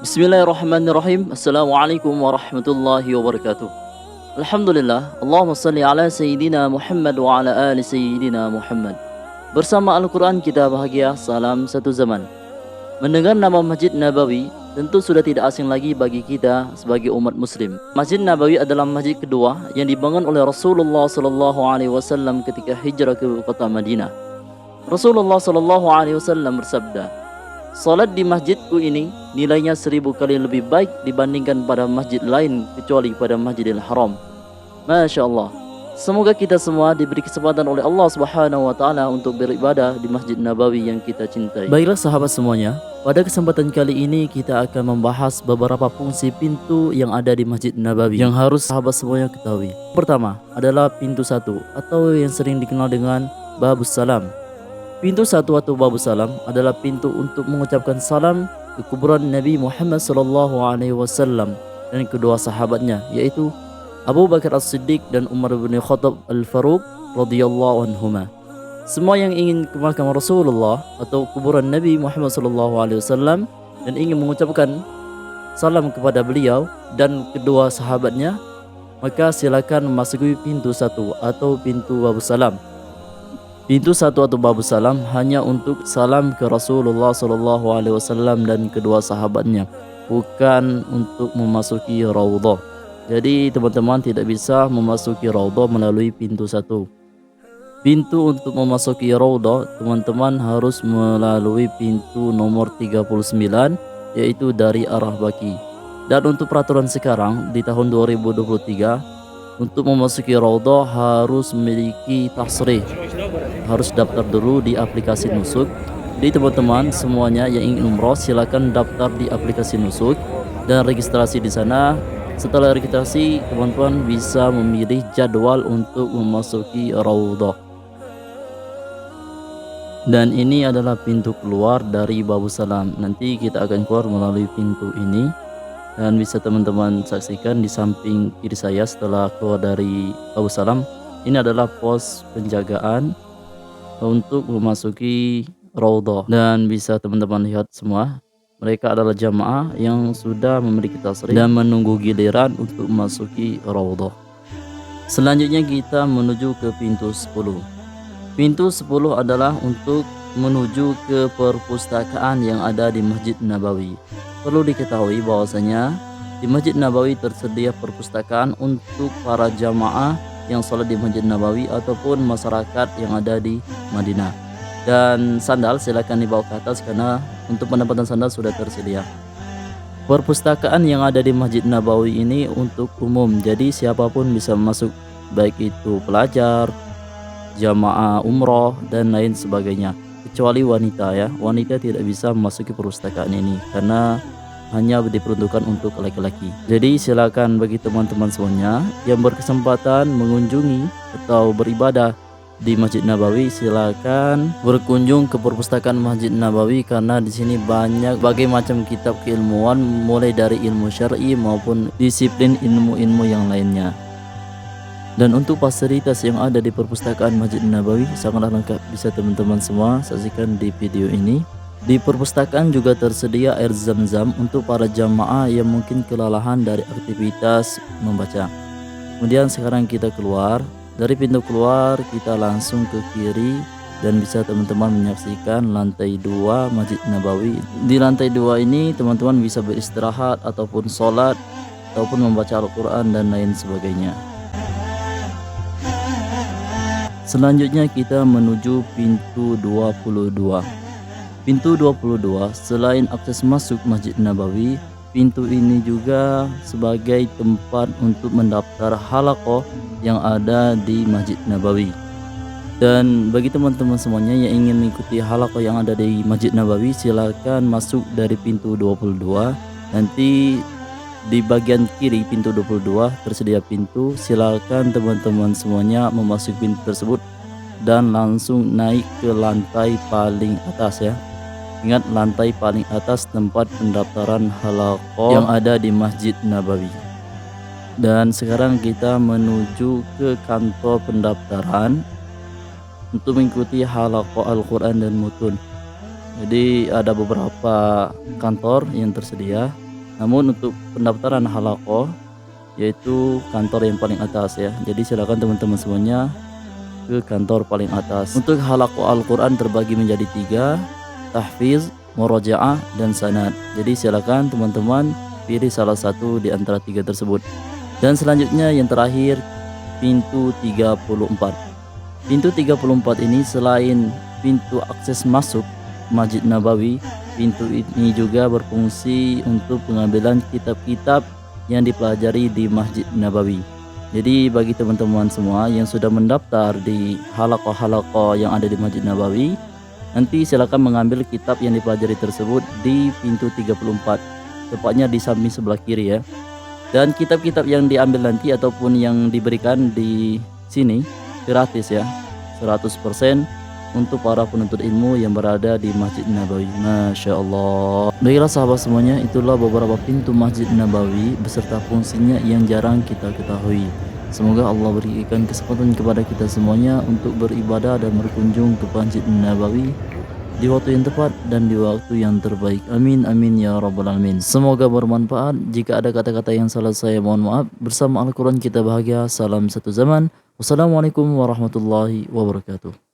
Bismillahirrahmanirrahim. Assalamualaikum warahmatullahi wabarakatuh. Alhamdulillah. Allahumma salli ala Sayyidina Muhammad wa ala ali Sayyidina Muhammad. Bersama Al-Quran kita bahagia. Salam satu zaman. Mendengar nama Masjid Nabawi tentu sudah tidak asing lagi bagi kita sebagai umat muslim. Masjid Nabawi adalah masjid kedua yang dibangun oleh Rasulullah SAW ketika hijrah ke kota Madinah. Rasulullah SAW bersabda, "Salat di masjidku ini nilainya 1000 kali lebih baik dibandingkan pada masjid lain kecuali pada Masjidil Haram." Masya Allah. Semoga kita semua diberi kesempatan oleh Allah Subhanahu wa Ta'ala untuk beribadah di Masjid Nabawi yang kita cintai. Baiklah sahabat semuanya, pada kesempatan kali ini kita akan membahas beberapa fungsi pintu yang ada di Masjid Nabawi yang harus sahabat semuanya ketahui. Pertama adalah pintu satu atau yang sering dikenal dengan Babus Salam. Pintu satu atau Babus Salam adalah pintu untuk mengucapkan salam ke kuburan Nabi Muhammad SAW dan kedua sahabatnya, yaitu Abu Bakar As-Siddiq dan Umar bin Khattab Al-Faruq radhiyallahu anhuma. Semua yang ingin ke makam Rasulullah atau kuburan Nabi Muhammad SAW dan ingin mengucapkan salam kepada beliau dan kedua sahabatnya, maka silakan memasuki pintu satu atau pintu Babus Salam. Pintu satu atau Babus Salam hanya untuk salam ke Rasulullah SAW dan kedua sahabatnya, bukan untuk memasuki Raudhah. Jadi teman-teman tidak bisa memasuki Raudhah melalui pintu satu. Pintu untuk memasuki Raudhah teman-teman harus melalui pintu nomor 39, yaitu dari arah Baki. Dan untuk peraturan sekarang di tahun 2023, untuk memasuki Raudhah harus memiliki tasrih, harus daftar dulu di aplikasi Nusuk. Jadi teman-teman semuanya yang ingin umroh silakan daftar di aplikasi Nusuk dan registrasi di sana. Setelah registrasi, teman-teman bisa memilih jadwal untuk memasuki Raudhah. Dan ini adalah pintu keluar dari Babus Salam. Nanti kita akan keluar melalui pintu ini. Dan bisa teman-teman saksikan di samping kiri saya setelah keluar dari Babus Salam. Ini adalah pos penjagaan untuk memasuki Raudhah. Dan bisa teman-teman lihat semua, mereka adalah jamaah yang sudah memiliki tasrih dan menunggu giliran untuk memasuki Raudhah. Selanjutnya kita menuju ke pintu 10. Pintu 10 adalah untuk menuju ke perpustakaan yang ada di Masjid Nabawi. Perlu diketahui bahwasanya di Masjid Nabawi tersedia perpustakaan untuk para jamaah yang sholat di Masjid Nabawi ataupun masyarakat yang ada di Madinah. Dan sandal silakan dibawa ke atas karena untuk penempatan sandal sudah tersedia. Perpustakaan yang ada di Masjid Nabawi ini untuk umum, jadi siapapun bisa masuk, baik itu pelajar, jamaah umroh dan lain sebagainya, kecuali wanita ya. Wanita tidak bisa memasuki perpustakaan ini karena hanya diperuntukkan untuk laki-laki. Jadi silakan bagi teman-teman semuanya yang berkesempatan mengunjungi atau beribadah di Masjid Nabawi, silakan berkunjung ke perpustakaan Masjid Nabawi karena di sini banyak berbagai macam kitab keilmuan, mulai dari ilmu syar'i maupun disiplin ilmu-ilmu yang lainnya. Dan untuk fasilitas yang ada di perpustakaan Masjid Nabawi sangatlah lengkap, bisa teman-teman semua saksikan di video ini. Di perpustakaan juga tersedia air zam-zam untuk para jamaah yang mungkin kelelahan dari aktivitas membaca. Kemudian sekarang kita keluar. Dari pintu keluar kita langsung ke kiri dan bisa teman-teman menyaksikan lantai 2 Masjid Nabawi. Di lantai 2 ini teman-teman bisa beristirahat ataupun sholat ataupun membaca Al-Quran dan lain sebagainya. Selanjutnya kita menuju pintu 22. Pintu 22 selain akses masuk Masjid Nabawi, pintu ini juga sebagai tempat untuk mendaftar halaqah yang ada di Masjid Nabawi. Dan bagi teman-teman semuanya yang ingin mengikuti halaqah yang ada di Masjid Nabawi, silakan masuk dari pintu 22. Nanti di bagian kiri pintu 22 tersedia pintu, silakan teman-teman semuanya memasuki pintu tersebut dan langsung naik ke lantai paling atas ya. Ingat, lantai paling atas tempat pendaftaran halaqah yang ada di Masjid Nabawi. Dan sekarang kita menuju ke kantor pendaftaran untuk mengikuti halaqah Al-Quran dan Mutun. Jadi ada beberapa kantor yang tersedia. Namun untuk pendaftaran halaqah yaitu kantor yang paling atas ya. Jadi silakan teman-teman semuanya ke kantor paling atas. Untuk halaqah Al-Quran terbagi menjadi 3, tahfiz, murojaah, dan sanad. Jadi silakan teman-teman pilih salah satu di antara 3 tersebut. Dan selanjutnya yang terakhir, pintu 34. Pintu 34 ini selain pintu akses masuk Masjid Nabawi, pintu ini juga berfungsi untuk pengambilan kitab-kitab yang dipelajari di Masjid Nabawi. Jadi bagi teman-teman semua yang sudah mendaftar di halaqah-halaqah yang ada di Masjid Nabawi, nanti silakan mengambil kitab yang dipelajari tersebut di pintu 34, tepatnya di samping sebelah kiri ya. Dan kitab-kitab yang diambil nanti ataupun yang diberikan di sini gratis ya, 100% untuk para penuntut ilmu yang berada di Masjid Nabawi. Masya Allah. Baiklah sahabat semuanya, itulah beberapa pintu Masjid Nabawi beserta fungsinya yang jarang kita ketahui. Semoga Allah berikan kesempatan kepada kita semuanya untuk beribadah dan berkunjung ke Masjid Nabawi di waktu yang tepat dan di waktu yang terbaik. Amin amin ya rabbal alamin. Semoga bermanfaat. Jika ada kata-kata yang salah saya mohon maaf. Bersama Al-Quran kita bahagia. Salam satu zaman. Wassalamualaikum warahmatullahi wabarakatuh.